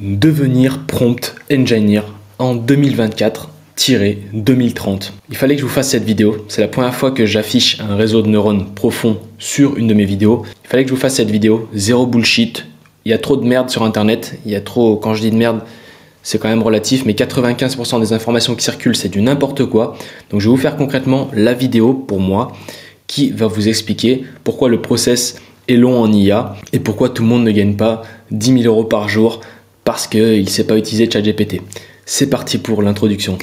Devenir prompt engineer en 2024-2030. Il fallait que je vous fasse cette vidéo. C'est la première fois que j'affiche un réseau de neurones profond sur une de mes vidéos. Il fallait que je vous fasse cette vidéo. Zéro bullshit. Il y a trop de merde sur internet. Il y a trop, quand je dis de merde, c'est quand même relatif, mais 95% des informations qui circulent, c'est du n'importe quoi. Donc je vais vous faire concrètement la vidéo pour moi qui va vous expliquer pourquoi le process est long en IA et pourquoi tout le monde ne gagne pas 10 000 € par jour parce qu'il ne sait pas utiliser ChatGPT. C'est parti pour l'introduction.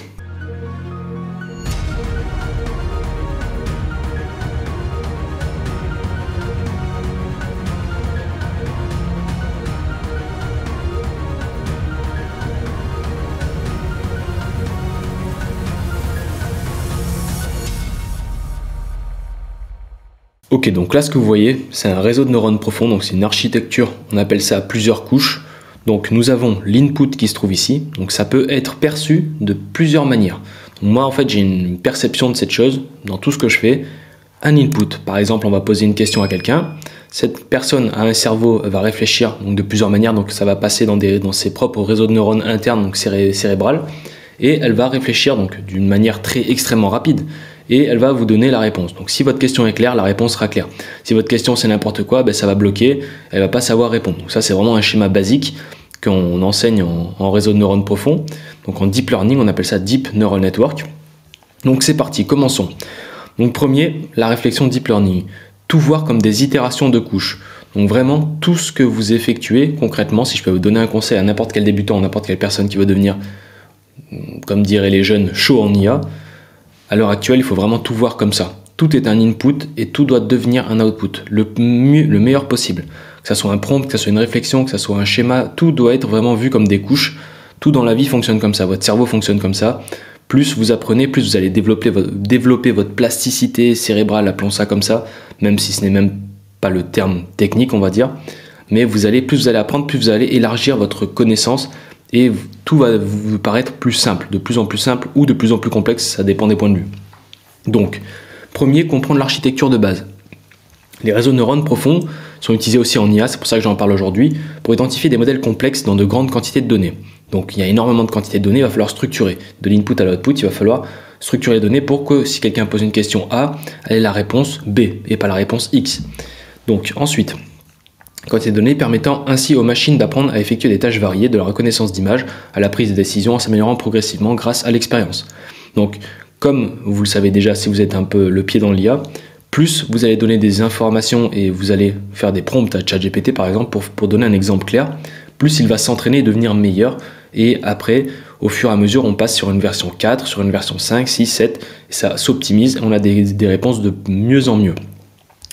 Ok, donc là ce que vous voyez, c'est un réseau de neurones profonds, donc c'est une architecture, on appelle ça plusieurs couches. Donc nous avons l'input qui se trouve ici, donc ça peut être perçu de plusieurs manières. Donc moi en fait j'ai une perception de cette chose dans tout ce que je fais. Un input, par exemple on va poser une question à quelqu'un, cette personne a un cerveau, va réfléchir donc de plusieurs manières, donc ça va passer dans ses propres réseaux de neurones internes, donc cérébral, et elle va réfléchir donc d'une manière extrêmement rapide. Et elle va vous donner la réponse. Donc si votre question est claire, la réponse sera claire. Si votre question c'est n'importe quoi, ben, ça va bloquer, elle va pas savoir répondre. Donc ça c'est vraiment un schéma basique qu'on enseigne en réseau de neurones profonds. Donc en deep learning, on appelle ça deep neural network. Donc c'est parti, commençons. Donc premier, la réflexion deep learning. Tout voir comme des itérations de couches. Donc vraiment tout ce que vous effectuez concrètement, si je peux vous donner un conseil à n'importe quel débutant, n'importe quelle personne qui veut devenir, comme diraient les jeunes, chaud en IA, à l'heure actuelle, il faut vraiment tout voir comme ça. Tout est un input et tout doit devenir un output, le meilleur possible. Que ça soit un prompt, que ça soit une réflexion, que ça soit un schéma, tout doit être vraiment vu comme des couches. Tout dans la vie fonctionne comme ça, votre cerveau fonctionne comme ça. Plus vous apprenez, plus vous allez développer votre plasticité cérébrale, appelons ça comme ça, même si ce n'est même pas le terme technique, on va dire. Mais plus vous allez apprendre, plus vous allez élargir votre connaissance. Et tout va vous paraître plus simple, de plus en plus simple ou de plus en plus complexe, ça dépend des points de vue. Donc, premier, comprendre l'architecture de base. Les réseaux de neurones profonds sont utilisés aussi en IA, c'est pour ça que j'en parle aujourd'hui, pour identifier des modèles complexes dans de grandes quantités de données. Donc il y a énormément de quantités de données, il va falloir structurer. De l'input à l'output, il va falloir structurer les données pour que si quelqu'un pose une question A, elle ait la réponse B et pas la réponse X. Donc ensuite, quantité de données permettant ainsi aux machines d'apprendre à effectuer des tâches variées, de la reconnaissance d'images à la prise de décision en s'améliorant progressivement grâce à l'expérience. Donc, comme vous le savez déjà, si vous êtes un peu le pied dans l'IA, plus vous allez donner des informations et vous allez faire des prompts à ChatGPT par exemple pour donner un exemple clair, plus il va s'entraîner et devenir meilleur. Et après, au fur et à mesure, on passe sur une version 4, sur une version 5, 6, 7, et ça s'optimise, on a des réponses de mieux en mieux.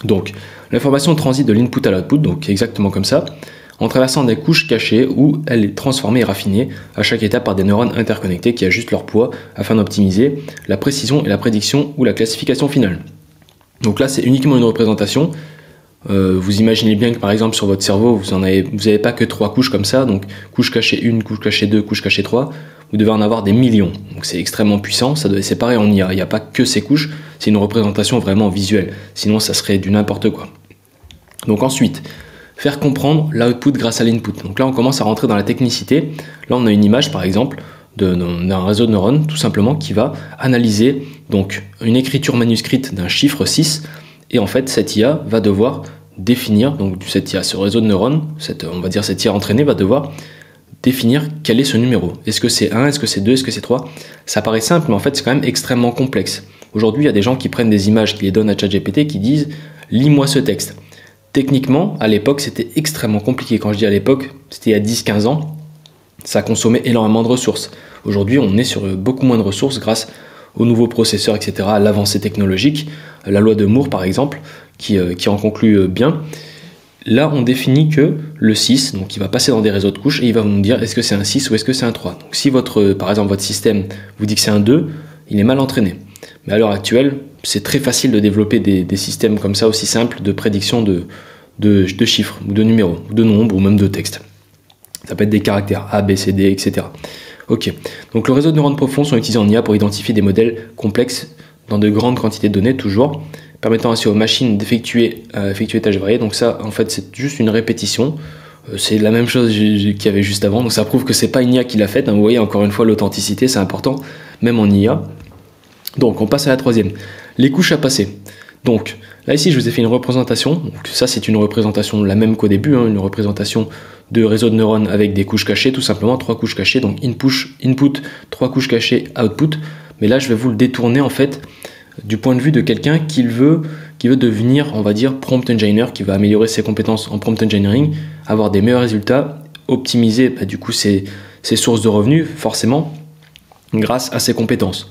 Donc, l'information transite de l'input à l'output, donc exactement comme ça, en traversant des couches cachées où elle est transformée et raffinée à chaque étape par des neurones interconnectés qui ajustent leur poids afin d'optimiser la précision et la prédiction ou la classification finale. Donc là, c'est uniquement une représentation. Vous imaginez bien que par exemple sur votre cerveau, vous n'avez pas que 3 couches comme ça, donc couche cachée 1, couche cachée 2, couche cachée 3, vous devez en avoir des millions. Donc c'est extrêmement puissant, ça doit être séparé en IA. Il n'y a pas que ces couches, c'est une représentation vraiment visuelle. Sinon ça serait du n'importe quoi. Donc ensuite, faire comprendre l'output grâce à l'input. Donc là on commence à rentrer dans la technicité. Là on a une image par exemple d'un réseau de neurones tout simplement qui va analyser donc une écriture manuscrite d'un chiffre 6 et en fait cette IA va devoir définir, donc cette IA, ce réseau de neurones, on va dire cette IA entraînée va devoir définir quel est ce numéro. Est-ce que c'est 1, est-ce que c'est 2, est-ce que c'est 3? Ça paraît simple, mais en fait, c'est quand même extrêmement complexe. Aujourd'hui, il y a des gens qui prennent des images, qui les donnent à ChatGPT, qui disent « lis-moi ce texte ». Techniquement, à l'époque, c'était extrêmement compliqué. Quand je dis à l'époque, c'était il y a 10-15 ans, ça consommait énormément de ressources. Aujourd'hui, on est sur beaucoup moins de ressources grâce aux nouveaux processeurs, etc., à l'avancée technologique. La loi de Moore, par exemple, qui en conclut bien. Là, on définit que le 6, donc il va passer dans des réseaux de couches et il va nous dire est-ce que c'est un 6 ou est-ce que c'est un 3. Donc si par exemple votre système vous dit que c'est un 2, il est mal entraîné. Mais à l'heure actuelle, c'est très facile de développer des systèmes comme ça aussi simples de prédiction de chiffres, ou de numéros, ou de nombres, ou même de textes. Ça peut être des caractères A, B, C, D, etc. Ok, donc le réseau de neurones profonds sont utilisés en IA pour identifier des modèles complexes dans de grandes quantités de données, toujours, permettant ainsi aux machines d'effectuer des tâches variées. Donc ça, en fait, c'est juste une répétition C'est la même chose qu'il y avait juste avant, donc ça prouve que c'est pas une IA qui l'a faite, hein. Vous voyez, encore une fois, l'authenticité, c'est important, même en IA. Donc, on passe à la troisième. Les couches à passer. Donc, là, ici, je vous ai fait une représentation. Donc, ça, c'est une représentation la même qu'au début, hein, une représentation de réseau de neurones avec des couches cachées, tout simplement, 3 couches cachées. Donc, input, 3 couches cachées, output. Mais là, je vais vous le détourner, en fait, du point de vue de quelqu'un qui veut devenir, on va dire, prompt engineer, qui va améliorer ses compétences en prompt engineering, avoir des meilleurs résultats, optimiser, du coup, ses sources de revenus, forcément, grâce à ses compétences.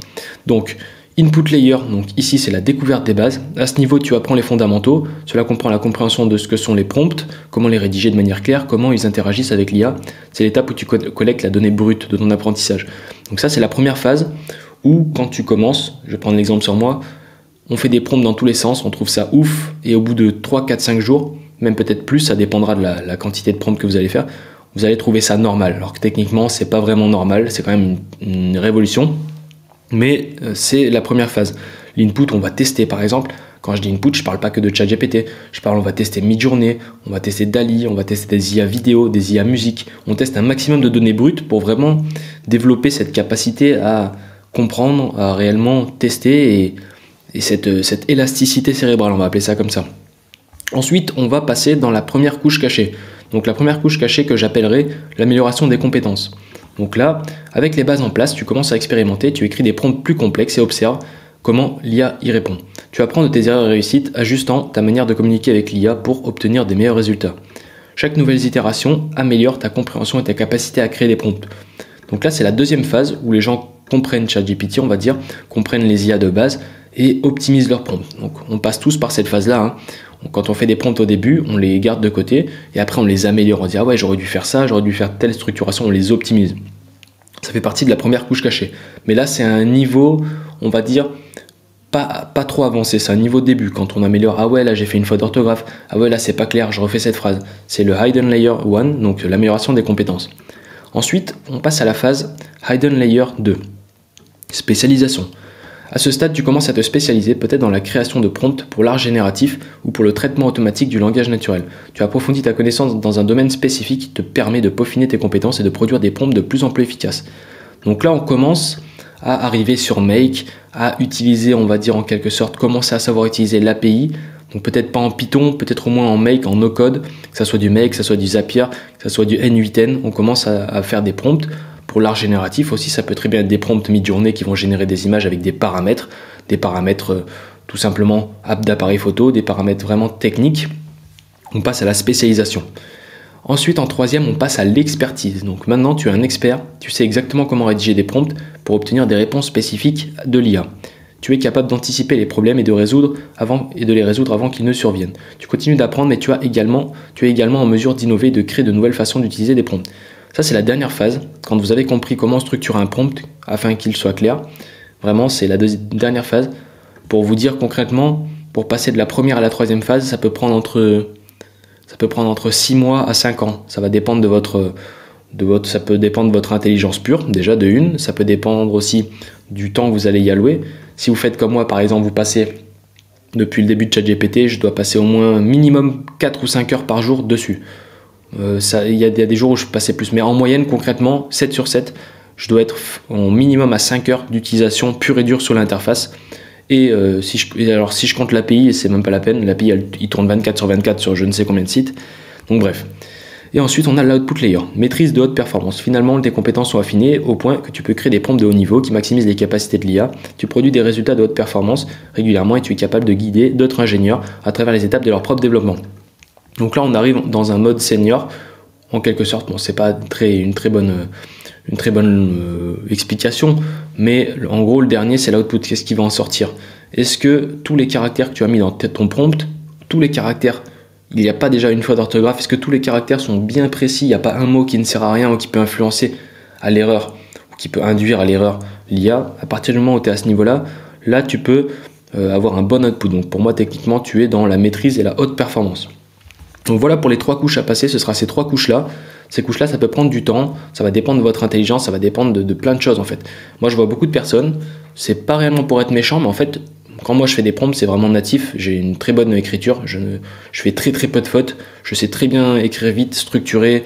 Donc, input layer, donc ici c'est la découverte des bases. À ce niveau, tu apprends les fondamentaux. Cela comprend la compréhension de ce que sont les prompts, comment les rédiger de manière claire, comment ils interagissent avec l'IA. C'est l'étape où tu collectes la donnée brute de ton apprentissage. Donc ça, c'est la première phase où, quand tu commences, je vais prendre l'exemple sur moi, on fait des prompts dans tous les sens, on trouve ça ouf, et au bout de 3, 4, 5 jours, même peut-être plus, ça dépendra de la quantité de prompts que vous allez faire, vous allez trouver ça normal. Alors que techniquement, c'est pas vraiment normal, c'est quand même une révolution. Mais c'est la première phase. L'input, on va tester par exemple. Quand je dis input, je ne parle pas que de ChatGPT. On va tester Midjourney, on va tester DALL-E, on va tester des IA vidéo, des IA musique. On teste un maximum de données brutes pour vraiment développer cette capacité à comprendre, à réellement tester et cette élasticité cérébrale, on va appeler ça comme ça. Ensuite, on va passer dans la première couche cachée. Donc la première couche cachée que j'appellerai l'amélioration des compétences. Donc là, avec les bases en place, tu commences à expérimenter, tu écris des prompts plus complexes et observes comment l'IA y répond. Tu apprends de tes erreurs et réussites, ajustant ta manière de communiquer avec l'IA pour obtenir des meilleurs résultats. Chaque nouvelle itération améliore ta compréhension et ta capacité à créer des prompts. Donc là, c'est la deuxième phase où les gens comprennent ChatGPT, on va dire, comprennent les IA de base et optimisent leurs prompts. Donc on passe tous par cette phase-là, hein. Quand on fait des prompts au début, on les garde de côté et après on les améliore. On dit ah ouais, j'aurais dû faire ça, j'aurais dû faire telle structuration, on les optimise. Ça fait partie de la première couche cachée. Mais là, c'est un niveau, on va dire, pas trop avancé. C'est un niveau de début. Quand on améliore, ah ouais, là j'ai fait une faute d'orthographe, ah ouais, là c'est pas clair, je refais cette phrase. C'est le Hidden Layer 1, donc l'amélioration des compétences. Ensuite, on passe à la phase Hidden Layer 2, spécialisation. À ce stade, tu commences à te spécialiser peut-être dans la création de prompts pour l'art génératif ou pour le traitement automatique du langage naturel. Tu approfondis ta connaissance dans un domaine spécifique qui te permet de peaufiner tes compétences et de produire des prompts de plus en plus efficaces. Donc là, on commence à arriver sur Make, à utiliser, on va dire en quelque sorte, commencer à savoir utiliser l'API. Donc peut-être pas en Python, peut-être au moins en Make, en no-code, que ça soit du Make, que ça soit du Zapier, que ça soit du N8N. On commence à faire des prompts. Pour l'art génératif aussi, ça peut très bien être des prompts Midjourney qui vont générer des images avec des paramètres tout simplement d'appareil photo, des paramètres vraiment techniques. On passe à la spécialisation. Ensuite, en troisième, on passe à l'expertise. Donc maintenant, tu es un expert, tu sais exactement comment rédiger des prompts pour obtenir des réponses spécifiques de l'IA. Tu es capable d'anticiper les problèmes et de les résoudre avant qu'ils ne surviennent. Tu continues d'apprendre, mais tu es également en mesure d'innover et de créer de nouvelles façons d'utiliser des prompts. Ça, c'est la dernière phase, quand vous avez compris comment structurer un prompt afin qu'il soit clair. Vraiment, c'est la dernière phase. Pour vous dire concrètement, pour passer de la première à la troisième phase, ça peut prendre entre 6 mois à 5 ans. Ça va dépendre ça peut dépendre de votre intelligence pure, déjà de une. Ça peut dépendre aussi du temps que vous allez y allouer. Si vous faites comme moi, par exemple, vous passez depuis le début de ChatGPT, je dois passer au moins minimum 4 ou 5 heures par jour dessus. Il y a des jours où je passais plus, mais en moyenne, concrètement, 7 sur 7, je dois être au minimum à 5 heures d'utilisation pure et dure sur l'interface. Et si je compte l'API, c'est même pas la peine, l'API il tourne 24 sur 24 sur je ne sais combien de sites. Donc bref. Et ensuite, on a l'output layer, maîtrise de haute performance. Finalement, tes compétences sont affinées au point que tu peux créer des prompts de haut niveau qui maximisent les capacités de l'IA. Tu produis des résultats de haute performance régulièrement et tu es capable de guider d'autres ingénieurs à travers les étapes de leur propre développement. Donc là, on arrive dans un mode senior, en quelque sorte. Bon, c'est pas une très bonne explication, mais en gros, le dernier, c'est l'output. Qu'est-ce qui va en sortir? Est-ce que tous les caractères que tu as mis dans ton prompt, tous les caractères, il n'y a pas déjà une faute d'orthographe? Est-ce que tous les caractères sont bien précis? Il n'y a pas un mot qui ne sert à rien ou qui peut influencer à l'erreur, ou qui peut induire à l'erreur l'IA? À partir du moment où tu es à ce niveau-là, là, tu peux avoir un bon output. Donc pour moi, techniquement, tu es dans la maîtrise et la haute performance. Donc voilà pour les 3 couches à passer, ce sera ces 3 couches-là. Ces couches-là, ça peut prendre du temps, ça va dépendre de votre intelligence, ça va dépendre de plein de choses en fait. Moi, je vois beaucoup de personnes, c'est pas réellement pour être méchant, mais en fait, quand moi je fais des prompts, c'est vraiment natif, j'ai une très bonne écriture, je fais très peu de fautes, je sais très bien écrire vite, structurer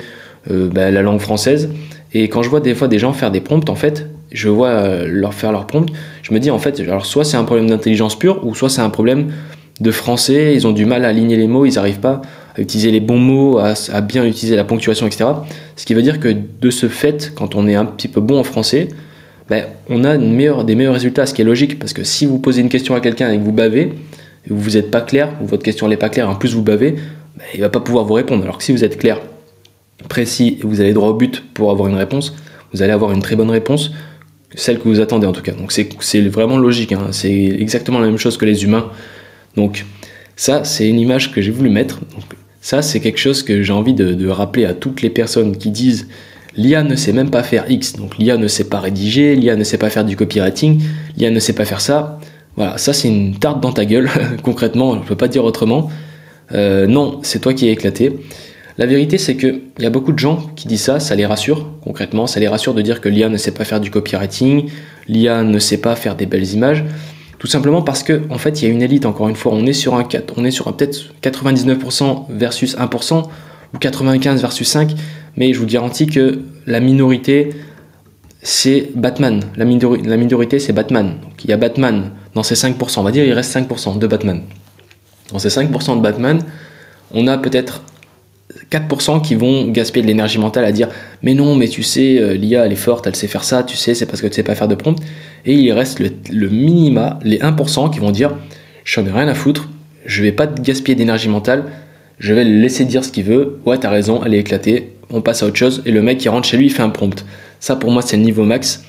la langue française. Et quand je vois des fois des gens faire des prompts, en fait, je vois leur faire leur prompt, je me dis en fait, alors soit c'est un problème d'intelligence pure, ou soit c'est un problème de français, ils ont du mal à aligner les mots, ils n'arrivent pas à utiliser les bons mots, à bien utiliser la ponctuation, etc. Ce qui veut dire que de ce fait, quand on est un petit peu bon en français, on a des meilleurs résultats, ce qui est logique, parce que si vous posez une question à quelqu'un et que vous bavez, et que vous n'êtes pas clair, ou votre question n'est pas claire, en plus vous bavez, il ne va pas pouvoir vous répondre. Alors que si vous êtes clair, précis, et vous allez droit au but pour avoir une réponse, vous allez avoir une très bonne réponse, celle que vous attendez en tout cas. Donc c'est vraiment logique, hein. C'est exactement la même chose que les humains. Donc ça, c'est une image que j'ai voulu mettre. Donc, ça, c'est quelque chose que j'ai envie de rappeler à toutes les personnes qui disent l'IA ne sait même pas faire X, donc l'IA ne sait pas rédiger, l'IA ne sait pas faire du copywriting, l'IA ne sait pas faire ça. Voilà, ça c'est une tarte dans ta gueule, concrètement, je ne peux pas dire autrement. Non, c'est toi qui es éclaté. La vérité, c'est qu'il y a beaucoup de gens qui disent ça, ça les rassure, concrètement, ça les rassure de dire que l'IA ne sait pas faire du copywriting, l'IA ne sait pas faire des belles images, tout simplement parce que en fait, il y a une élite, encore une fois, on est sur peut-être 99% versus 1%, ou 95 versus 5, mais je vous garantis que la minorité, c'est Batman. La minorité, c'est Batman. Donc il y a Batman dans ces 5%, on va dire il reste 5% de Batman. Dans ces 5% de Batman, on a peut-être 4% qui vont gaspiller de l'énergie mentale à dire mais non, mais tu sais, l'IA elle est forte, elle sait faire ça, tu sais, c'est parce que tu sais pas faire de prompt. Et il reste le minima, les 1% qui vont dire j'en ai rien à foutre, je vais pas gaspiller d'énergie mentale, je vais le laisser dire ce qu'il veut, ouais t'as raison, elle est éclatée, on passe à autre chose, et le mec qui rentre chez lui il fait un prompt. Ça pour moi c'est le niveau max,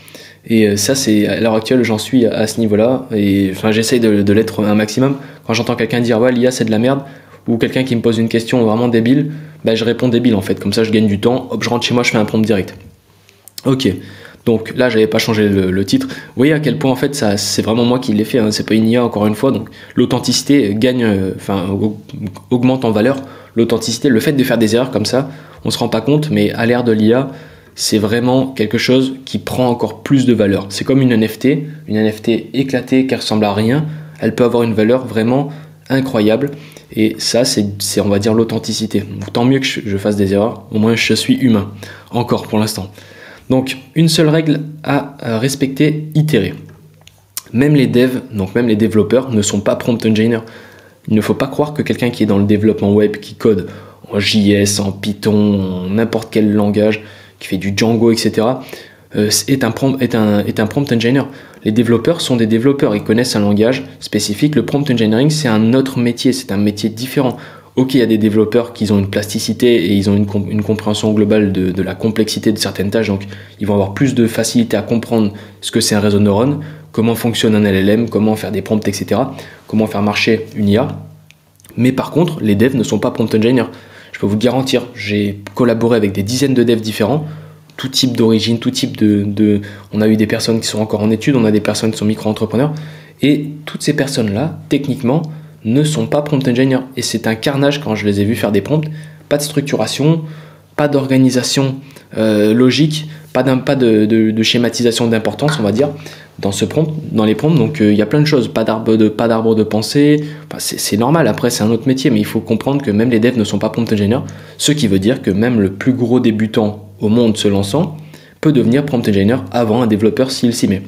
et ça c'est à l'heure actuelle j'en suis à ce niveau là, et enfin j'essaye de l'être un maximum. Quand j'entends quelqu'un dire ouais l'IA c'est de la merde, ou quelqu'un qui me pose une question vraiment débile, je réponds débile en fait, comme ça je gagne du temps, hop je rentre chez moi, je fais un prompt direct. Ok, donc là j'avais pas changé le titre. Vous voyez à quel point en fait ça c'est vraiment moi qui l'ai fait, hein. C'est pas une IA encore une fois, donc l'authenticité gagne, augmente en valeur. L'authenticité, le fait de faire des erreurs comme ça, on se rend pas compte, mais à l'ère de l'IA, c'est vraiment quelque chose qui prend encore plus de valeur. C'est comme une NFT éclatée qui ressemble à rien, elle peut avoir une valeur vraiment incroyable. Et ça, c'est on va dire l'authenticité. Tant mieux que je fasse des erreurs, au moins je suis humain, encore pour l'instant. Donc, une seule règle à respecter, itérer. Même les devs, donc même les développeurs, ne sont pas prompt engineers. Il ne faut pas croire que quelqu'un qui est dans le développement web, qui code en JS, en Python, en n'importe quel langage, qui fait du Django, etc., est un prompt engineer. Les développeurs sont des développeurs, ils connaissent un langage spécifique. Le prompt engineering, c'est un autre métier, c'est un métier différent. Ok, il y a des développeurs qui ont une plasticité et ils ont une compréhension globale de la complexité de certaines tâches, donc ils vont avoir plus de facilité à comprendre ce que c'est un réseau de neurones, comment fonctionne un LLM, comment faire des prompts, etc., comment faire marcher une IA. Mais par contre, les devs ne sont pas prompt engineers. Je peux vous le garantir, j'ai collaboré avec des dizaines de devs différents, tout type d'origine, tout type on a eu des personnes qui sont encore en études, on a des personnes qui sont micro-entrepreneurs, et toutes ces personnes-là, techniquement, ne sont pas prompt engineers. Et c'est un carnage quand je les ai vus faire des prompts. Pas de structuration, pas d'organisation logique, pas de schématisation d'importance, on va dire, dans les prompts. Donc il y a plein de choses, pas d'arbre de pensée. Enfin, c'est normal, après c'est un autre métier, mais il faut comprendre que même les devs ne sont pas prompt engineers, ce qui veut dire que même le plus gros débutant au monde se lançant peut devenir prompt engineer avant un développeur s'il s'y met.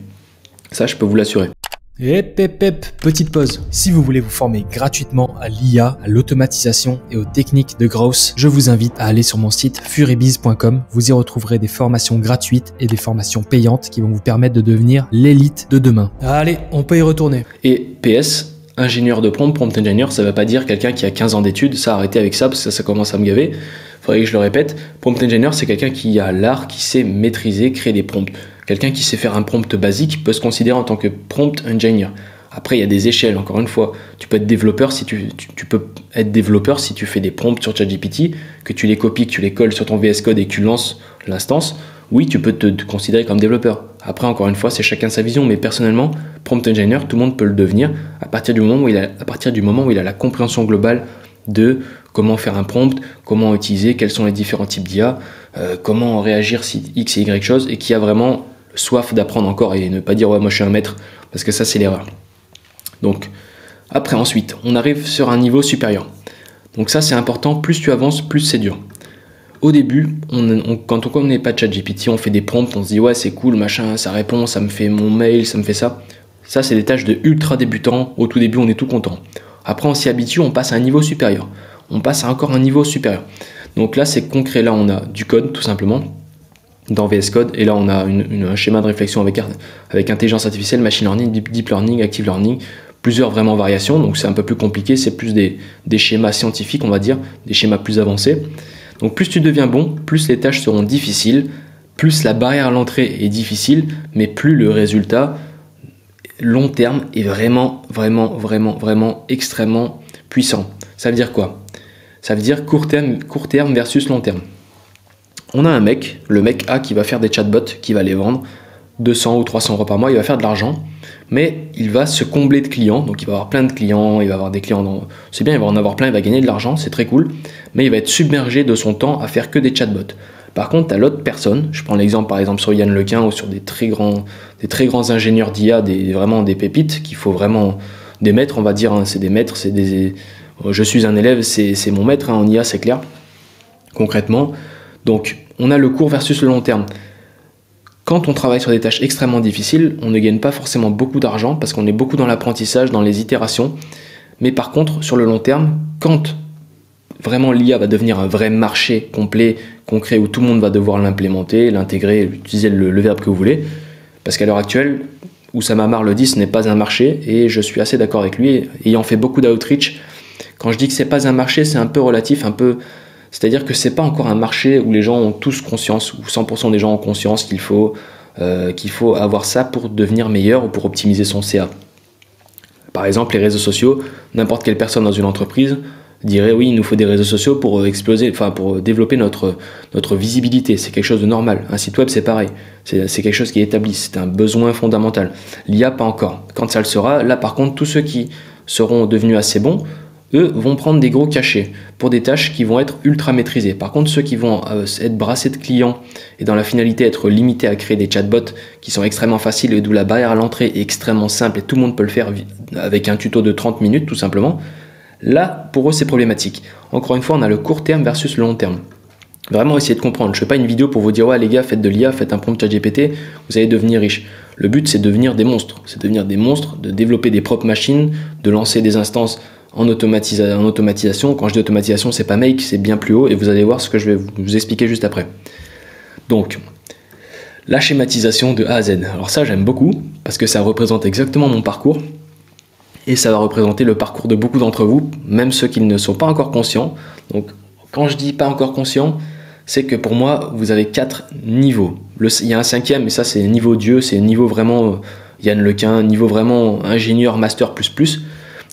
Ça, je peux vous l'assurer. Petite pause. Si vous voulez vous former gratuitement à l'IA, à l'automatisation et aux techniques de growth, je vous invite à aller sur mon site furibiz.com. Vous y retrouverez des formations gratuites et des formations payantes qui vont vous permettre de devenir l'élite de demain. Allez, on peut y retourner. Et PS, ingénieur de prompt engineer, ça ne veut pas dire quelqu'un qui a 15 ans d'études. Ça, arrêtez avec ça parce que ça commence à me gaver. Faudrait que je le répète. Prompt engineer, c'est quelqu'un qui a l'art, qui sait maîtriser, créer des prompts. Quelqu'un qui sait faire un prompt basique peut se considérer en tant que prompt engineer. Après, il y a des échelles, encore une fois. Tu peux être développeur si tu peux être développeur si tu fais des prompts sur ChatGPT, que tu les copies, que tu les colles sur ton VS Code et que tu lances l'instance. Oui, tu peux te considérer comme développeur. Après, encore une fois, c'est chacun sa vision, mais personnellement, prompt engineer, tout le monde peut le devenir à partir du moment où il a la compréhension globale de comment faire un prompt, comment utiliser, quels sont les différents types d'IA, comment réagir si X et Y chose, et qui a vraiment soif d'apprendre encore et ne pas dire ouais moi je suis un maître, parce que ça c'est l'erreur. Donc après, ensuite, on arrive sur un niveau supérieur. Donc ça, c'est important. Plus tu avances, plus c'est dur. Au début, quand on ne connaît pas ChatGPT, on fait des prompts, on se dit ouais c'est cool, machin, ça répond, ça me fait mon mail, ça me fait ça. Ça c'est des tâches de ultra débutants. Au tout début, on est tout content. Après, on s'y habitue, on passe à un niveau supérieur. On passe à encore un niveau supérieur. Donc là, c'est concret. Là, on a du code tout simplement dans VS Code, et là on a un schéma de réflexion avec intelligence artificielle, machine learning, deep learning, active learning, plusieurs vraiment variations. Donc c'est un peu plus compliqué, c'est plus des schémas scientifiques, on va dire, des schémas plus avancés. Donc plus tu deviens bon, plus les tâches seront difficiles, plus la barrière à l'entrée est difficile, mais plus le résultat long terme est vraiment extrêmement puissant. Ça veut dire quoi? Ça veut dire court terme versus long terme. On a un mec, le mec A, qui va faire des chatbots, qui va les vendre 200 ou 300 euros par mois, il va faire de l'argent, mais il va se combler de clients, donc il va avoir plein de clients, il va avoir des clients, c'est bien, il va en avoir plein, il va gagner de l'argent, c'est très cool, mais il va être submergé de son temps à faire que des chatbots. Par contre, tu as l'autre personne, je prends l'exemple par exemple sur Yann Lequin ou sur des très grands ingénieurs d'IA, vraiment des pépites qu'il faut vraiment des maîtres, on va dire, hein, c'est des maîtres, je suis un élève, c'est mon maître hein, en IA, c'est clair, concrètement. Donc, on a le court versus le long terme. Quand on travaille sur des tâches extrêmement difficiles, on ne gagne pas forcément beaucoup d'argent parce qu'on est beaucoup dans l'apprentissage, dans les itérations. Mais par contre, sur le long terme, quand vraiment l'IA va devenir un vrai marché complet, concret, où tout le monde va devoir l'implémenter, l'intégrer, utiliser le verbe que vous voulez, parce qu'à l'heure actuelle, Oussama Ammar le dit, ce n'est pas un marché, et je suis assez d'accord avec lui, ayant fait beaucoup d'outreach. Quand je dis que ce n'est pas un marché, c'est un peu relatif, c'est-à-dire que c'est pas encore un marché où les gens ont tous conscience, ou 100% des gens ont conscience qu'il faut avoir ça pour devenir meilleur ou pour optimiser son CA. Par exemple, les réseaux sociaux, n'importe quelle personne dans une entreprise dirait oui, il nous faut des réseaux sociaux pour pour développer notre visibilité. C'est quelque chose de normal. Un site web, c'est pareil. C'est quelque chose qui est établi. C'est un besoin fondamental. L'IA, pas encore. Quand ça le sera, là par contre, tous ceux qui seront devenus assez bons, eux vont prendre des gros cachets pour des tâches qui vont être ultra maîtrisées. Par contre, ceux qui vont être brassés de clients et dans la finalité être limités à créer des chatbots qui sont extrêmement faciles et d'où la barrière à l'entrée est extrêmement simple et tout le monde peut le faire avec un tuto de 30 minutes tout simplement, là, pour eux, c'est problématique. Encore une fois, on a le court terme versus le long terme. Vraiment essayer de comprendre. Je ne fais pas une vidéo pour vous dire « Ouais les gars, faites de l'IA, faites un prompt ChatGPT, vous allez devenir riche ». Le but, c'est de devenir des monstres. C'est de devenir des monstres, de développer des propres machines, de lancer des instances en automatisation. Quand je dis automatisation, c'est pas make, c'est bien plus haut et vous allez voir ce que je vais vous expliquer juste après. Donc, la schématisation de A à Z. Alors ça, j'aime beaucoup parce que ça représente exactement mon parcours et ça va représenter le parcours de beaucoup d'entre vous, même ceux qui ne sont pas encore conscients. Donc, quand je dis pas encore conscient, c'est que pour moi, vous avez 4 niveaux. Il y a un 5e, mais ça, c'est niveau Dieu, c'est niveau vraiment Yann Lequin, niveau vraiment ingénieur master++.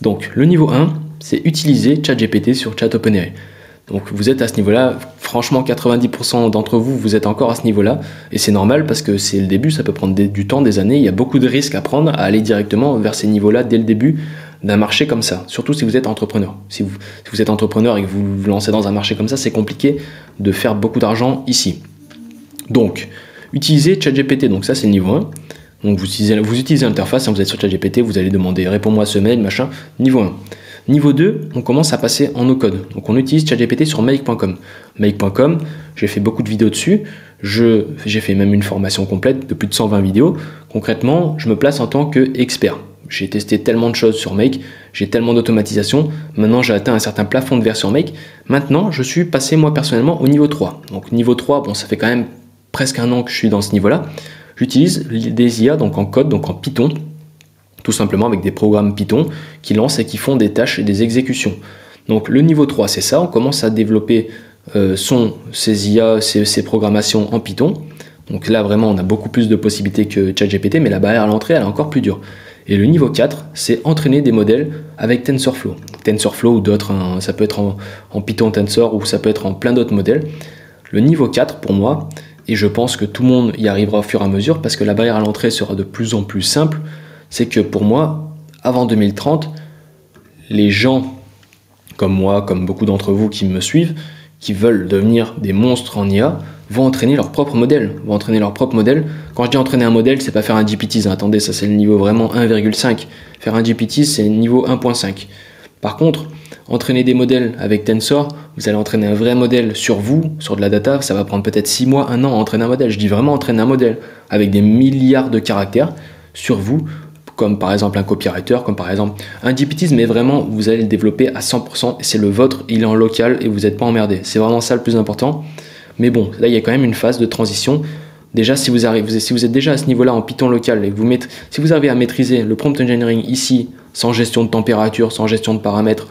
Donc le niveau 1, c'est utiliser ChatGPT sur ChatOpenAI. Donc vous êtes à ce niveau-là, franchement 90% d'entre vous, vous êtes encore à ce niveau-là, et c'est normal parce que c'est le début, ça peut prendre du temps, des années, il y a beaucoup de risques à prendre, à aller directement vers ces niveaux-là dès le début d'un marché comme ça, surtout si vous êtes entrepreneur. Si vous êtes entrepreneur et que vous vous lancez dans un marché comme ça, c'est compliqué de faire beaucoup d'argent ici. Donc, utilisez ChatGPT, donc ça c'est le niveau 1. Donc vous utilisez l'interface, hein, vous êtes sur ChatGPT, vous allez demander réponds-moi ce mail, machin, niveau 1. Niveau 2, on commence à passer en no-code. Donc on utilise ChatGPT sur make.com. Make.com, j'ai fait beaucoup de vidéos dessus, j'ai fait même une formation complète de plus de 120 vidéos. Concrètement, je me place en tant qu'expert. J'ai testé tellement de choses sur Make, j'ai tellement d'automatisation, maintenant j'ai atteint un certain plafond de version Make. Maintenant, je suis passé moi personnellement au niveau 3. Donc niveau 3, bon ça fait quand même presque un an que je suis dans ce niveau-là. J'utilise des IA donc en code, donc en Python, tout simplement avec des programmes Python qui lancent et qui font des tâches et des exécutions. Donc le niveau 3, c'est ça, on commence à développer ces IA, ces programmations en Python. Donc là vraiment on a beaucoup plus de possibilités que ChatGPT, mais la barrière à l'entrée elle est encore plus dure. Et le niveau 4, c'est entraîner des modèles avec TensorFlow. TensorFlow ou d'autres, hein, ça peut être en Python Tensor ou ça peut être en plein d'autres modèles. Le niveau 4 pour moi, et je pense que tout le monde y arrivera au fur et à mesure parce que la barrière à l'entrée sera de plus en plus simple, c'est que pour moi, avant 2030, les gens comme moi, comme beaucoup d'entre vous qui me suivent, qui veulent devenir des monstres en IA, vont entraîner leur propre modèle. Quand je dis entraîner un modèle, c'est pas faire un GPT. Attendez, ça c'est le niveau vraiment 1,5. Faire un GPT, c'est le niveau 1,5. Par contre, entraîner des modèles avec Tensor, vous allez entraîner un vrai modèle sur vous, sur de la data, ça va prendre peut-être 6 mois, 1 an à entraîner un modèle. Je dis vraiment entraîner un modèle avec des milliards de caractères sur vous, comme par exemple un copywriter, comme par exemple un GPT, mais vraiment vous allez le développer à 100%, et c'est le vôtre, il est en local et vous n'êtes pas emmerdé. C'est vraiment ça le plus important. Mais bon, là il y a quand même une phase de transition. Déjà, si vous êtes déjà à ce niveau-là en Python local et que si vous arrivez à maîtriser le prompt engineering ici, sans gestion de température, sans gestion de paramètres,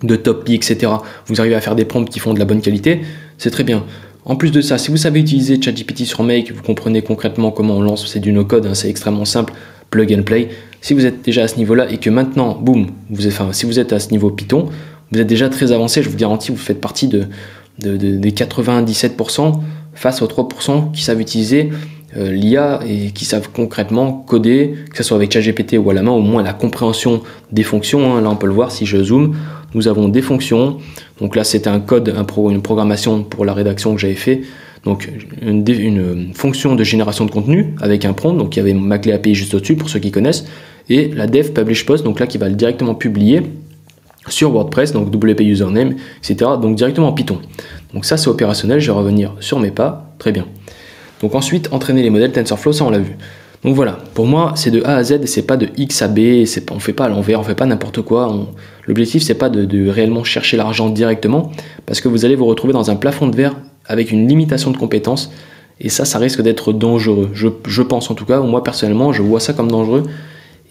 de top pi, etc., vous arrivez à faire des prompts qui font de la bonne qualité, c'est très bien. En plus de ça, si vous savez utiliser ChatGPT sur Make, vous comprenez concrètement comment on lance, c'est du no-code, hein, c'est extrêmement simple, plug and play. Si vous êtes déjà à ce niveau-là et que maintenant, boum, si vous êtes à ce niveau Python, vous êtes déjà très avancé, je vous garantis, vous faites partie des 97% face aux 3% qui savent utiliser l'IA et qui savent concrètement coder, que ce soit avec ChatGPT ou à la main, au moins la compréhension des fonctions. Hein. Là, on peut le voir si je zoome. Nous avons des fonctions. Donc là, c'était un code, une programmation pour la rédaction que j'avais fait. Donc une fonction de génération de contenu avec un prompt. Donc il y avait ma clé API juste au-dessus pour ceux qui connaissent. Et la dev publish post, donc là qui va directement publier sur WordPress, donc WP username, etc. Donc directement en Python. Donc ça c'est opérationnel, je vais revenir sur mes pas, très bien. Donc ensuite, entraîner les modèles TensorFlow, ça on l'a vu. Donc voilà, pour moi c'est de A à Z et c'est pas de X à B, on fait pas à l'envers, on fait pas n'importe quoi. L'objectif c'est pas de réellement chercher l'argent directement, parce que vous allez vous retrouver dans un plafond de verre avec une limitation de compétences, et ça risque d'être dangereux. Je pense en tout cas, moi personnellement, je vois ça comme dangereux,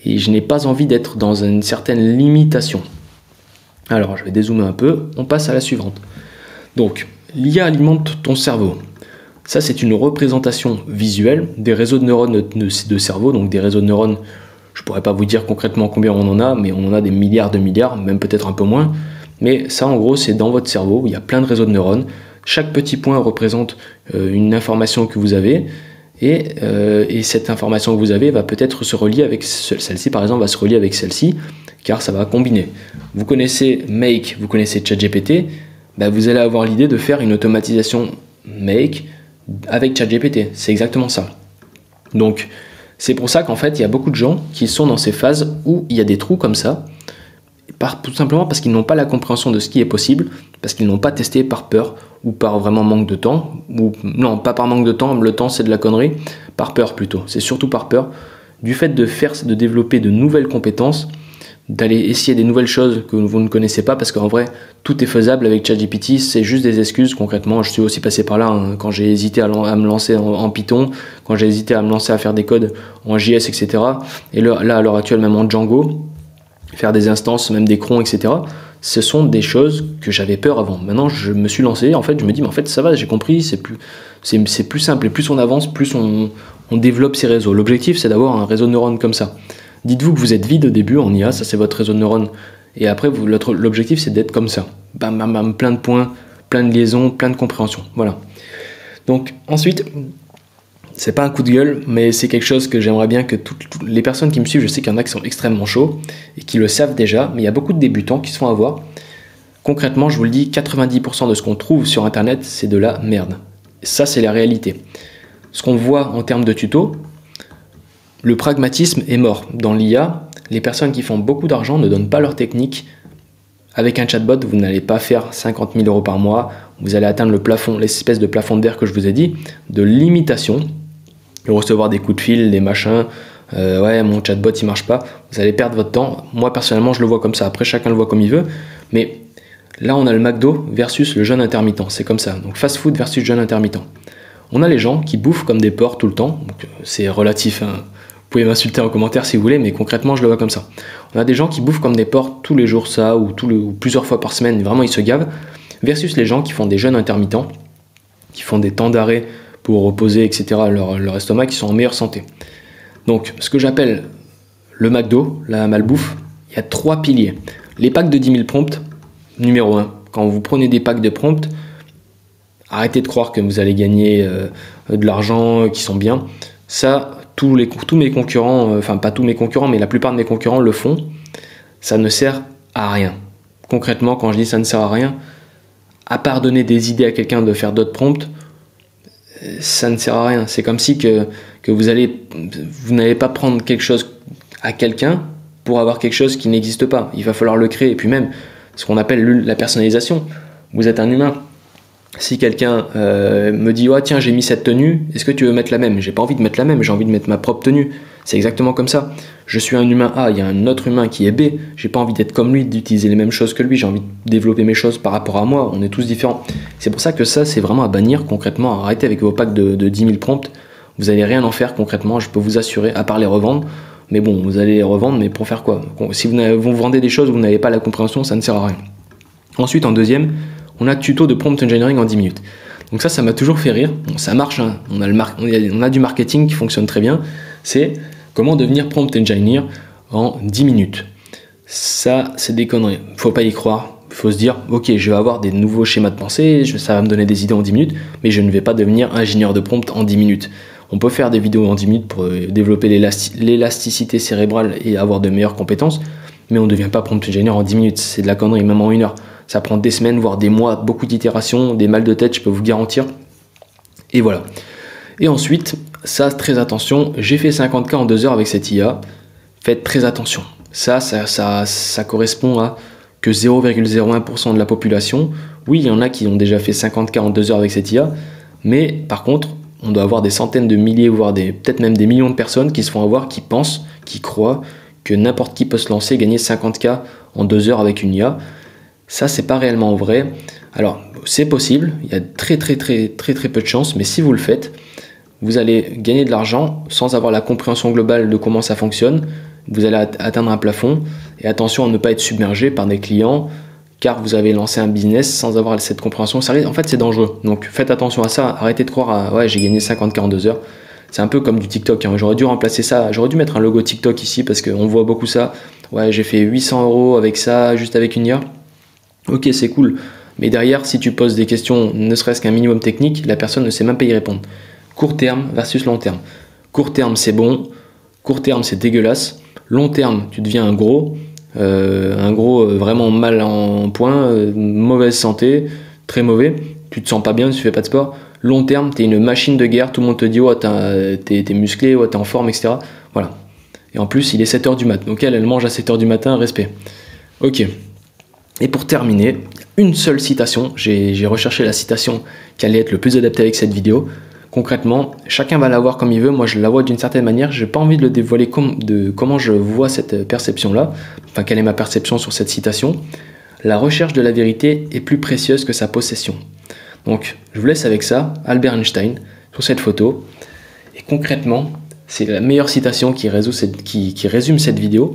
et je n'ai pas envie d'être dans une certaine limitation. Alors, je vais dézoomer un peu, on passe à la suivante. Donc, l'IA alimente ton cerveau. Ça, c'est une représentation visuelle des réseaux de neurones de cerveau, donc des réseaux de neurones, je ne pourrais pas vous dire concrètement combien on en a, mais on en a des milliards de milliards, même peut-être un peu moins. Mais ça, en gros, c'est dans votre cerveau, il y a plein de réseaux de neurones. Chaque petit point représente une information que vous avez, et cette information que vous avez va peut-être se relier avec celle-ci, par exemple, va se relier avec celle-ci, car ça va combiner. Vous connaissez Make, vous connaissez ChatGPT, vous allez avoir l'idée de faire une automatisation Make avec ChatGPT. C'est exactement ça. Donc, c'est pour ça qu'en fait, il y a beaucoup de gens qui sont dans ces phases où il y a des trous comme ça, tout simplement parce qu'ils n'ont pas la compréhension de ce qui est possible, parce qu'ils n'ont pas testé par peur ou par vraiment manque de temps, ou non, pas par manque de temps, le temps c'est de la connerie, par peur plutôt. C'est surtout par peur du fait de développer de nouvelles compétences, d'aller essayer des nouvelles choses que vous ne connaissez pas, parce qu'en vrai, tout est faisable avec ChatGPT, c'est juste des excuses concrètement. Je suis aussi passé par là hein, quand j'ai hésité à me lancer en Python, quand j'ai hésité à me lancer à faire des codes en JS, etc. Et là, à l'heure actuelle, même en Django, faire des instances, même des crons, etc. Ce sont des choses que j'avais peur avant. Maintenant, je me suis lancé, en fait, je me dis, mais en fait, ça va, j'ai compris, c'est plus simple, et plus on avance, plus on développe ces réseaux. L'objectif, c'est d'avoir un réseau de neurones comme ça. Dites-vous que vous êtes vide au début en IA, ça c'est votre réseau de neurones, et après, l'objectif, c'est d'être comme ça. Bam, bam, bam, plein de points, plein de liaisons, plein de compréhension. Voilà. Donc, ensuite, c'est pas un coup de gueule, mais c'est quelque chose que j'aimerais bien que toutes les personnes qui me suivent, je sais qu'il y en a qui sont extrêmement chauds et qui le savent déjà, mais il y a beaucoup de débutants qui se font avoir. Concrètement, je vous le dis, 90% de ce qu'on trouve sur Internet, c'est de la merde. Ça, c'est la réalité. Ce qu'on voit en termes de tutos, le pragmatisme est mort. Dans l'IA, les personnes qui font beaucoup d'argent ne donnent pas leur technique. Avec un chatbot, vous n'allez pas faire 50 000 € par mois, vous allez atteindre le plafond, l'espèce de plafond d'air que je vous ai dit, de limitation. Recevoir des coups de fil, des machins, ouais mon chatbot il marche pas, vous allez perdre votre temps. Moi personnellement je le vois comme ça, après chacun le voit comme il veut, mais là on a le McDo versus le jeûne intermittent, c'est comme ça, donc fast food versus jeûne intermittent. On a les gens qui bouffent comme des porcs tout le temps, donc c'est relatif, hein. Vous pouvez m'insulter en commentaire si vous voulez, mais concrètement je le vois comme ça. On a des gens qui bouffent comme des porcs tous les jours ça, ou plusieurs fois par semaine, vraiment ils se gavent, versus les gens qui font des jeûnes intermittents, qui font des temps d'arrêt pour reposer, etc., leur estomac, qui sont en meilleure santé. Donc, ce que j'appelle le McDo, la malbouffe, il y a 3 piliers. Les packs de 10 000 prompts, numéro 1. Quand vous prenez des packs de prompts, arrêtez de croire que vous allez gagner de l'argent, qui sont bien. Ça, tous mes concurrents, enfin pas tous mes concurrents, mais la plupart de mes concurrents le font. Ça ne sert à rien. Concrètement, quand je dis ça ne sert à rien, à part donner des idées à quelqu'un de faire d'autres prompts, ça ne sert à rien. C'est comme si que vous n'allez pas prendre quelque chose à quelqu'un pour avoir quelque chose qui n'existe pas. Il va falloir le créer. Et puis même, ce qu'on appelle la personnalisation. Vous êtes un humain. Si quelqu'un me dit oh, tiens, j'ai mis cette tenue, est-ce que tu veux mettre la même? J'ai pas envie de mettre la même, j'ai envie de mettre ma propre tenue. C'est exactement comme ça. Je suis un humain A, il y a un autre humain qui est B. J'ai pas envie d'être comme lui, d'utiliser les mêmes choses que lui. J'ai envie de développer mes choses par rapport à moi. On est tous différents. C'est pour ça que ça, c'est vraiment à bannir concrètement. Arrêtez avec vos packs de 10 000 prompts. Vous n'allez rien en faire concrètement, je peux vous assurer, à part les revendre. Mais bon, vous allez les revendre, mais pour faire quoi? Si vous vendez des choses, vous n'avez pas la compréhension, ça ne sert à rien. Ensuite, en deuxième, on a tuto de prompt engineering en 10 minutes. Donc ça m'a toujours fait rire. Bon, ça marche, hein. On a du marketing qui fonctionne très bien. C'est comment devenir prompt engineer en 10 minutes. Ça, c'est des conneries. Faut pas y croire. Il faut se dire, ok, je vais avoir des nouveaux schémas de pensée, ça va me donner des idées en 10 minutes, mais je ne vais pas devenir ingénieur de prompt en 10 minutes. On peut faire des vidéos en 10 minutes pour développer l'élasticité cérébrale et avoir de meilleures compétences, mais on ne devient pas prompt engineer en 10 minutes. C'est de la connerie, même en 1 heure. Ça prend des semaines, voire des mois, beaucoup d'itérations, des mal de tête, je peux vous garantir. Et voilà. Et ensuite, ça, très attention, j'ai fait 50K en 2 heures avec cette IA. Faites très attention. Ça correspond à que 0,01% de la population. Oui, il y en a qui ont déjà fait 50K en 2 heures avec cette IA, mais par contre, on doit avoir des centaines de milliers, voire peut-être même des millions de personnes qui se font avoir, qui pensent, qui croient que n'importe qui peut se lancer et gagner 50K en 2 heures avec une IA. Ça, c'est pas réellement vrai. Alors, c'est possible, il y a très peu de chance, mais si vous le faites, vous allez gagner de l'argent sans avoir la compréhension globale de comment ça fonctionne. Vous allez atteindre un plafond. Et attention à ne pas être submergé par des clients, car vous avez lancé un business sans avoir cette compréhension. En fait, c'est dangereux. Donc, faites attention à ça. Arrêtez de croire à ouais, j'ai gagné 50K en 2 heures. C'est un peu comme du TikTok. Hein. J'aurais dû remplacer ça. J'aurais dû mettre un logo TikTok ici parce qu'on voit beaucoup ça. Ouais, j'ai fait 800 € avec ça, juste avec une IA. Ok, c'est cool. Mais derrière, si tu poses des questions, ne serait-ce qu'un minimum technique, la personne ne sait même pas y répondre. Court terme versus long terme. Court terme, c'est bon. Court terme, c'est dégueulasse. Long terme, tu deviens un gros vraiment mal en point, mauvaise santé, très mauvais. Tu te sens pas bien, tu fais pas de sport. Long terme, tu es une machine de guerre. Tout le monde te dit, oh, t'es musclé, oh, t'es en forme, etc. Voilà. Et en plus, il est 7h du matin. Donc elle mange à 7h du matin, respect. Ok. Et pour terminer, une seule citation. J'ai recherché la citation qui allait être le plus adaptée avec cette vidéo. Concrètement, chacun va la voir comme il veut. Moi, je la vois d'une certaine manière. Je n'ai pas envie de le dévoiler comment je vois cette perception-là. Enfin, quelle est ma perception sur cette citation. La recherche de la vérité est plus précieuse que sa possession. Donc, je vous laisse avec ça. Albert Einstein, sur cette photo. Et concrètement, c'est la meilleure citation qui résume cette vidéo.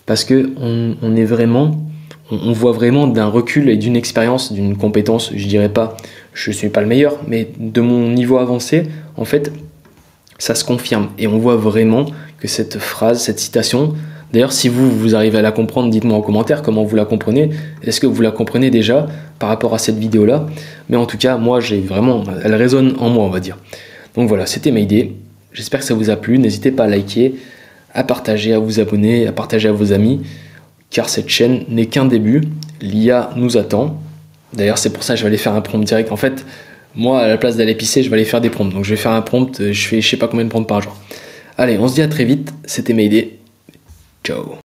Parce qu'on est vraiment... On voit vraiment d'un recul et d'une expérience, d'une compétence, je dirais pas, je suis pas le meilleur, mais de mon niveau avancé, en fait, ça se confirme. Et on voit vraiment que cette phrase, cette citation, d'ailleurs, si vous arrivez à la comprendre, dites-moi en commentaire comment vous la comprenez. Est-ce que vous la comprenez déjà par rapport à cette vidéo-là? Mais en tout cas, moi, elle résonne en moi, on va dire. Donc voilà, c'était ma idée. J'espère que ça vous a plu. N'hésitez pas à liker, à partager, à vous abonner, à partager à vos amis. Car cette chaîne n'est qu'un début, l'IA nous attend. D'ailleurs, c'est pour ça que je vais aller faire un prompt direct. En fait, moi, à la place d'aller pisser, je vais aller faire des prompts. Donc, je vais faire un prompt, je fais je sais pas combien de prompts par jour. Allez, on se dit à très vite. C'était Mayday. Ciao.